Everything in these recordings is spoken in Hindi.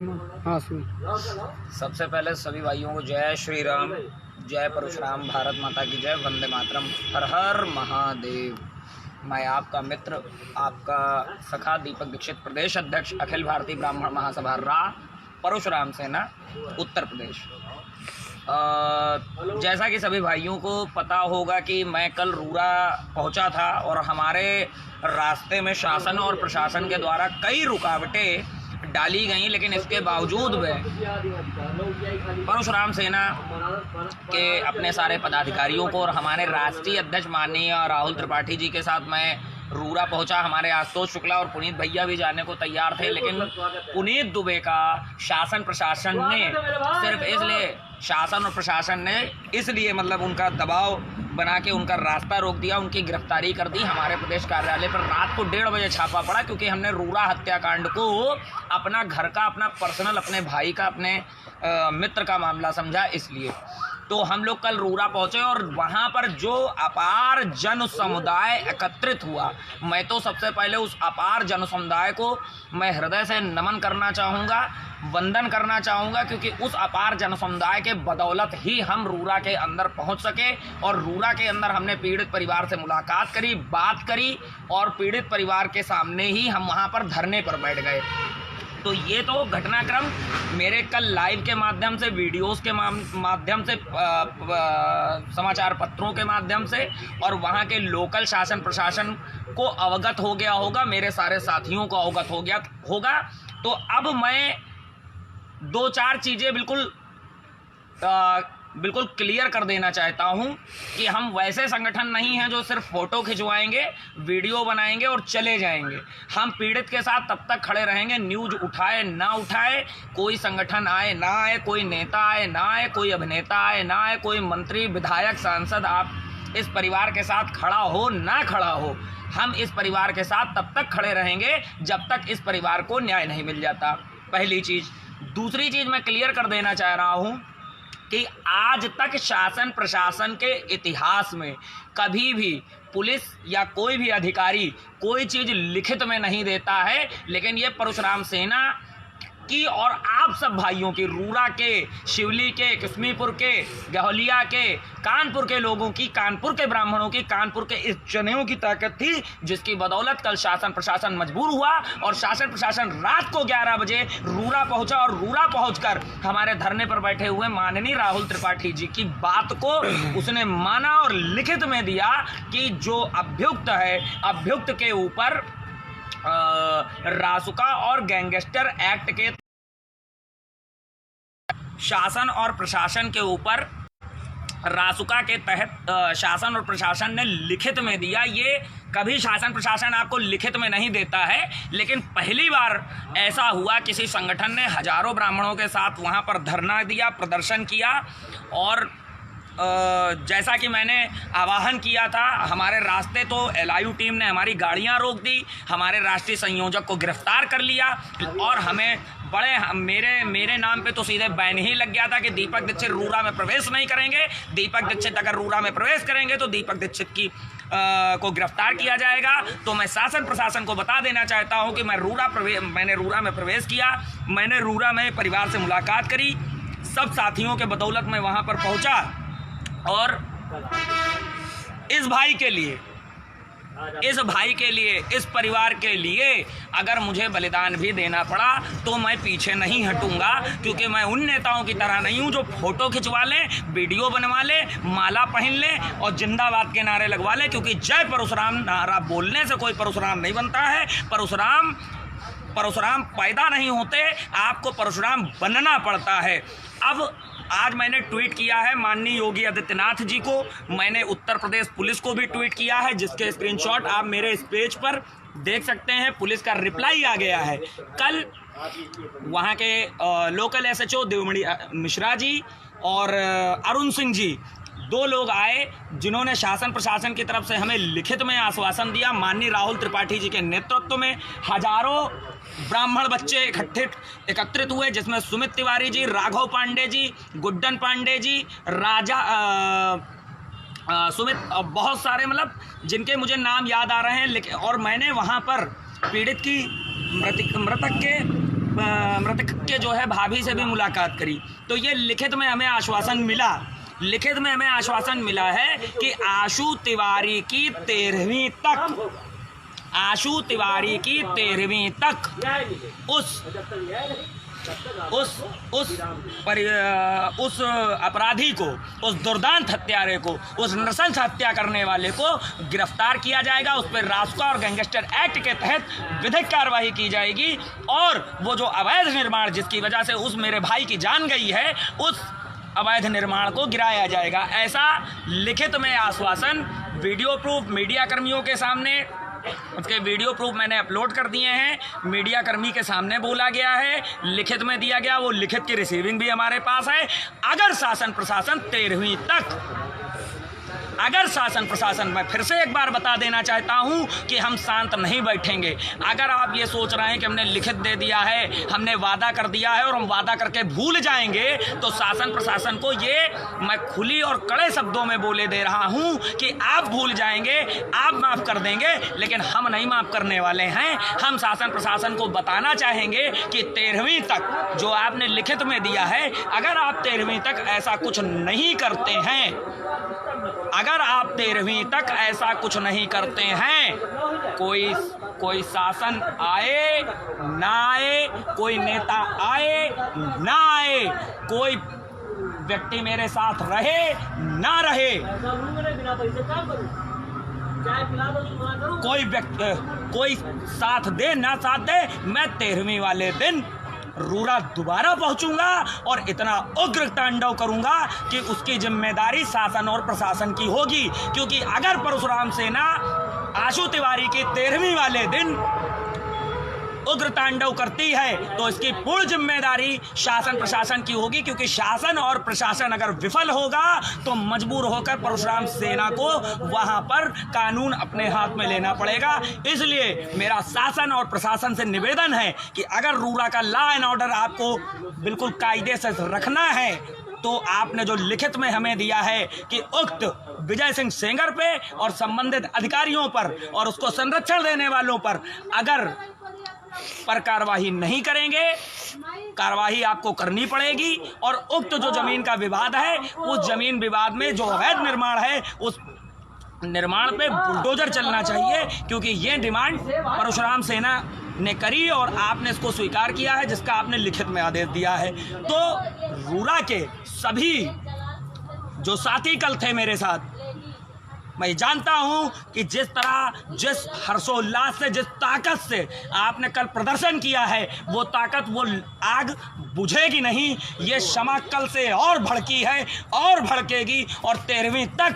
हाँ सुन। सबसे पहले सभी भाइयों को जय श्री राम, जय परशुराम, भारत माता की जय, वंदे मातरम, हर हर महादेव। मैं आपका मित्र, आपका सखा दीपक दीक्षित, प्रदेश अध्यक्ष अखिल भारतीय ब्राह्मण महासभा रा, परशुराम सेना, उत्तर प्रदेश। जैसा कि सभी भाइयों को पता होगा कि मैं कल रूरा पहुंचा था और हमारे रास्ते में शासन और प्रशासन के द्वारा कई रुकावटें डाली गई, लेकिन इसके बावजूद में परशुराम सेना के अपने सारे पदाधिकारियों को और हमारे राष्ट्रीय अध्यक्ष माननीय राहुल त्रिपाठी जी के साथ मैं रूरा पहुंचा। हमारे आशुतोष शुक्ला और पुनीत भैया भी जाने को तैयार थे, लेकिन पुनीत दुबे का शासन प्रशासन ने सिर्फ इसलिए मतलब उनका दबाव बना के उनका रास्ता रोक दिया, उनकी गिरफ्तारी कर दी। हमारे प्रदेश कार्यालय पर रात को 1:30 बजे छापा पड़ा, क्योंकि हमने रूरा हत्याकांड को अपना घर का, अपना पर्सनल, अपने भाई का, अपने मित्र का मामला समझा। इसलिए तो हम लोग कल रूरा पहुंचे और वहां पर जो अपार जन समुदाय एकत्रित हुआ, मैं तो सबसे पहले उस अपार जन समुदाय को मैं हृदय से नमन करना चाहूँगा, वंदन करना चाहूँगा, क्योंकि उस अपार जन समुदाय के बदौलत ही हम रूरा के अंदर पहुंच सके। और रूरा के अंदर हमने पीड़ित परिवार से मुलाकात करी, बात करी, और पीड़ित परिवार के सामने ही हम वहाँ पर धरने पर बैठ गए। तो ये तो घटनाक्रम मेरे कल लाइव के माध्यम से, वीडियोस के माध्यम से, समाचार पत्रों के माध्यम से और वहाँ के लोकल शासन प्रशासन को अवगत हो गया होगा, मेरे सारे साथियों को अवगत हो गया होगा। तो अब मैं 2-4 चीज़ें बिल्कुल क्लियर कर देना चाहता हूं कि हम वैसे संगठन नहीं हैं जो सिर्फ फोटो खिंचवाएंगे, वीडियो बनाएंगे और चले जाएंगे। हम पीड़ित के साथ तब तक खड़े रहेंगे, न्यूज उठाए ना उठाए, कोई संगठन आए ना आए, कोई नेता आए ना आए, कोई अभिनेता आए ना आए, कोई मंत्री, विधायक, सांसद आप इस परिवार के साथ खड़ा हो ना खड़ा हो, हम इस परिवार के साथ तब तक खड़े रहेंगे जब तक इस परिवार को न्याय नहीं मिल जाता। पहली चीज़। दूसरी चीज़ मैं क्लियर कर देना चाह रहा हूँ कि आज तक शासन प्रशासन के इतिहास में कभी भी पुलिस या कोई भी अधिकारी कोई चीज़ लिखित में नहीं देता है, लेकिन ये परशुराम सेना की और आप सब भाइयों की, रूरा के, शिवली के, किस्मीपुर के, गहलिया के, कानपुर के लोगों की, कानपुर के ब्राह्मणों की, कानपुर के इस जनेऊ की ताकत थी, जिसकी बदौलत कल शासन प्रशासन मजबूर हुआ और शासन प्रशासन रात को 11 बजे रूरा पहुंचा और रूरा पहुंचकर हमारे धरने पर बैठे हुए माननीय राहुल त्रिपाठी जी की बात को उसने माना और लिखित में दिया कि जो अभियुक्त है, अभियुक्त के ऊपर रासुका और गैंगस्टर एक्ट के शासन और प्रशासन के ऊपर रासुका के तहत शासन और प्रशासन ने लिखित में दिया। ये कभी शासन प्रशासन आपको लिखित में नहीं देता है, लेकिन पहली बार ऐसा हुआ किसी संगठन ने हजारों ब्राह्मणों के साथ वहां पर धरना दिया, प्रदर्शन किया। और जैसा कि मैंने आह्वान किया था, हमारे रास्ते तो एलआईयू टीम ने हमारी गाड़ियां रोक दी, हमारे राष्ट्रीय संयोजक को गिरफ्तार कर लिया और हमें मेरे नाम पे तो सीधे बैन ही लग गया था कि दीपक दीक्षित रूरा में प्रवेश नहीं करेंगे। दीपक दीक्षित अगर रूरा में प्रवेश करेंगे तो दीपक दीक्षित की को गिरफ्तार किया जाएगा। तो मैं शासन प्रशासन को बता देना चाहता हूं कि मैंने रूरा में प्रवेश किया, मैंने रूरा में परिवार से मुलाकात करी, सब साथियों के बदौलत मैं वहाँ पर पहुँचा और इस भाई के लिए, इस परिवार के लिए अगर मुझे बलिदान भी देना पड़ा तो मैं पीछे नहीं हटूंगा, क्योंकि मैं उन नेताओं की तरह नहीं हूं जो फोटो खिंचवा लें, वीडियो बनवा लें, माला पहन लें और जिंदाबाद के नारे लगवा लें। क्योंकि जय परशुराम नारा बोलने से कोई परशुराम नहीं बनता है। परशुराम पैदा नहीं होते, आपको परशुराम बनना पड़ता है। अब आज मैंने ट्वीट किया है माननीय योगी आदित्यनाथ जी को, मैंने उत्तर प्रदेश पुलिस को भी ट्वीट किया है, जिसके स्क्रीनशॉट आप मेरे इस पेज पर देख सकते हैं। पुलिस का रिप्लाई आ गया है। कल वहाँ के लोकल एसएचओ देवमणि मिश्रा जी और अरुण सिंह जी, 2 लोग आए जिन्होंने शासन प्रशासन की तरफ से हमें लिखित में आश्वासन दिया। माननीय राहुल त्रिपाठी जी के नेतृत्व में हजारों ब्राह्मण बच्चे एकत्रित हुए, जिसमें सुमित तिवारी जी, राघव पांडे जी, गुड्डन पांडे जी, राजा सुमित, बहुत सारे, मतलब जिनके मुझे नाम याद आ रहे हैं। और मैंने वहाँ पर पीड़ित की, मृतक के मृतक के जो है भाभी से भी मुलाकात करी। तो ये लिखित में हमें आश्वासन मिला, लिखित में हमें आश्वासन मिला है कि आशु तिवारी की 13वीं तक, आशु तिवारी की 13वीं तक उस अपराधी को, उस दुर्दांत हत्यारे को, उस नृशंस हत्या करने वाले को गिरफ्तार किया जाएगा। उस पर रासुका और गैंगस्टर एक्ट के तहत विधिक कार्रवाई की जाएगी और वो जो अवैध निर्माण जिसकी वजह से उस मेरे भाई की जान गई है, उस अवैध निर्माण को गिराया जाएगा। ऐसा लिखित में आश्वासन वीडियो प्रूफ मीडिया कर्मियों के सामने, उसके वीडियो प्रूफ मैंने अपलोड कर दिए हैं, मीडिया कर्मी के सामने बोला गया है, लिखित में दिया गया। वो लिखित की रिसीविंग भी हमारे पास है। अगर शासन प्रशासन 13वीं तक, अगर शासन प्रशासन, मैं फिर से एक बार बता देना चाहता हूं कि हम शांत नहीं बैठेंगे। अगर आप ये सोच रहे हैं कि हमने लिखित दे दिया है, हमने वादा कर दिया है और हम वादा करके भूल जाएंगे, तो शासन प्रशासन को ये मैं खुली और कड़े शब्दों में बोले दे रहा हूं कि आप भूल जाएंगे, आप माफ़ कर देंगे, लेकिन हम नहीं माफ़ करने वाले हैं। हम शासन प्रशासन को बताना चाहेंगे कि 13वीं तक जो आपने लिखित में दिया है, अगर आप 13वीं तक ऐसा कुछ नहीं करते हैं, अगर आप 13वीं तक ऐसा कुछ नहीं करते हैं, कोई शासन आए ना आए, कोई नेता आए ना आए, कोई व्यक्ति मेरे साथ रहे ना रहे, कोई साथ दे ना साथ दे, मैं 13वीं वाले दिन रूरा दोबारा पहुंचूंगा और इतना उग्र तांडव करूंगा कि उसकी जिम्मेदारी शासन और प्रशासन की होगी। क्योंकि अगर परशुराम सेना आशु तिवारी की 13वीं वाले दिन उग्र तांडव करती है तो इसकी पूर्ण जिम्मेदारी शासन प्रशासन की होगी। क्योंकि शासन और प्रशासन अगर विफल होगा तो मजबूर होकर परशुराम सेना को वहां पर कानून अपने हाथ में लेना पड़ेगा। इसलिए मेरा शासन और प्रशासन से निवेदन है कि अगर रूरा का लॉ एंड ऑर्डर आपको बिल्कुल कायदे से रखना है तो आपने जो लिखित में हमें दिया है कि उक्त विजय सिंह सेंगर पे और संबंधित अधिकारियों पर और उसको संरक्षण देने वालों पर अगर कार्रवाई नहीं करेंगे, कार्रवाई आपको करनी पड़ेगी। और उक्त जो जमीन का विवाद है, उस जमीन विवाद में जो अवैध निर्माण है, उस निर्माण पे बुलडोजर चलना चाहिए। क्योंकि ये डिमांड परशुराम सेना ने करी और आपने इसको स्वीकार किया है, जिसका आपने लिखित में आदेश दिया है। तो रूरा के सभी जो साथी कल थे मेरे साथ, मैं जानता हूं कि जिस तरह, जिस हर्षोल्लास से, जिस ताकत से आपने कल प्रदर्शन किया है, वो ताकत, वो आग बुझेगी नहीं। ये क्षमा कल से और भड़की है और भड़केगी और 13वीं तक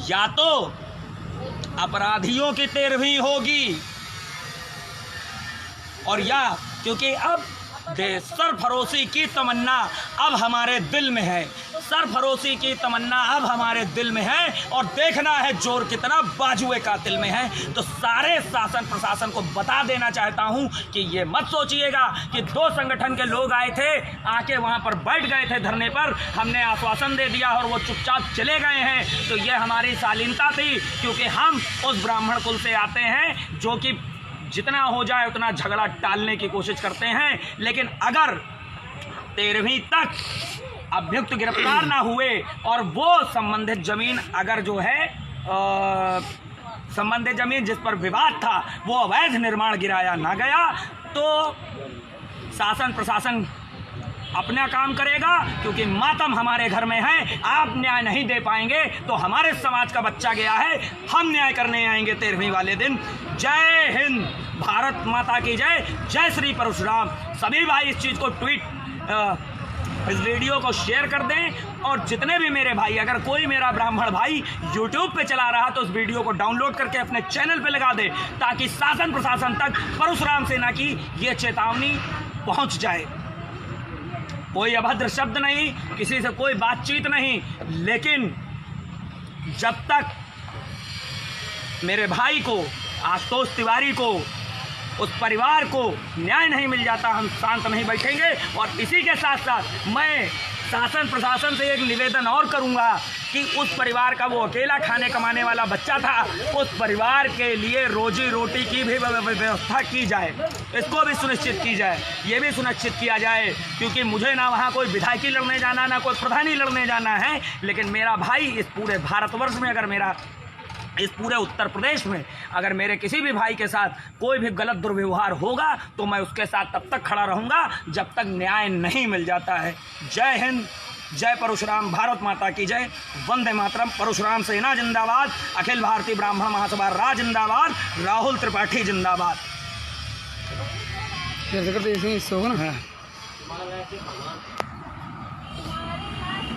या तो अपराधियों की 13वीं होगी और या, क्योंकि अब सरफरोशी की तमन्ना अब हमारे दिल में है, सरफरोशी की तमन्ना अब हमारे दिल में है और देखना है जोर कितना बाजुए कातिल में है। तो सारे शासन प्रशासन को बता देना चाहता हूं कि ये मत सोचिएगा कि 2 संगठन के लोग आए थे, आके वहां पर बैठ गए थे धरने पर, हमने आश्वासन दे दिया और वो चुपचाप चले गए हैं। तो ये हमारी शालीनता थी, क्योंकि हम उस ब्राह्मण कुल से आते हैं जो कि जितना हो जाए उतना झगड़ा टालने की कोशिश करते हैं। लेकिन अगर 13वीं तक अभियुक्त गिरफ्तार ना हुए और वो संबंधित जमीन अगर जो है संबंधित जमीन जिस पर विवाद था वो अवैध निर्माण गिराया ना गया, तो शासन प्रशासन अपना काम करेगा। क्योंकि मातम हमारे घर में है, आप न्याय नहीं दे पाएंगे तो हमारे समाज का बच्चा गया है, हम न्याय करने आएंगे 13वीं वाले दिन। जय हिंद, भारत माता की जय, जय श्री परशुराम। सभी भाई इस चीज़ को इस वीडियो को शेयर कर दें और जितने भी मेरे भाई, अगर कोई मेरा ब्राह्मण भाई यूट्यूब पे चला रहा तो उस वीडियो को डाउनलोड करके अपने चैनल पे लगा दे, ताकि शासन प्रशासन तक परशुराम सेना की ये चेतावनी पहुंच जाए। कोई अभद्र शब्द नहीं, किसी से कोई बातचीत नहीं, लेकिन जब तक मेरे भाई को, आशुतोष तिवारी को उस परिवार को न्याय नहीं मिल जाता हम शांत नहीं बैठेंगे। और इसी के साथ साथ मैं शासन प्रशासन से एक निवेदन और करूंगा कि उस परिवार का वो अकेला खाने कमाने वाला बच्चा था, उस परिवार के लिए रोजी रोटी की भी व्यवस्था की जाए, इसको भी सुनिश्चित की जाए, ये भी सुनिश्चित किया जाए। क्योंकि मुझे ना वहाँ कोई विधायकी लड़ने जाना, ना कोई प्रधानी लड़ने जाना है, लेकिन मेरा भाई इस पूरे भारतवर्ष में, अगर मेरा इस पूरे उत्तर प्रदेश में अगर मेरे किसी भी भाई के साथ कोई भी गलत दुर्व्यवहार होगा तो मैं उसके साथ तब तक खड़ा रहूँगा जब तक न्याय नहीं मिल जाता है। जय हिंद, जय परशुराम, भारत माता की जय, वंदे मातरम, परशुराम सेना जिंदाबाद, अखिल भारतीय ब्राह्मण महासभा राज जिंदाबाद, राहुल त्रिपाठी जिंदाबाद। जैसे करते ऐसे ही होगा ना।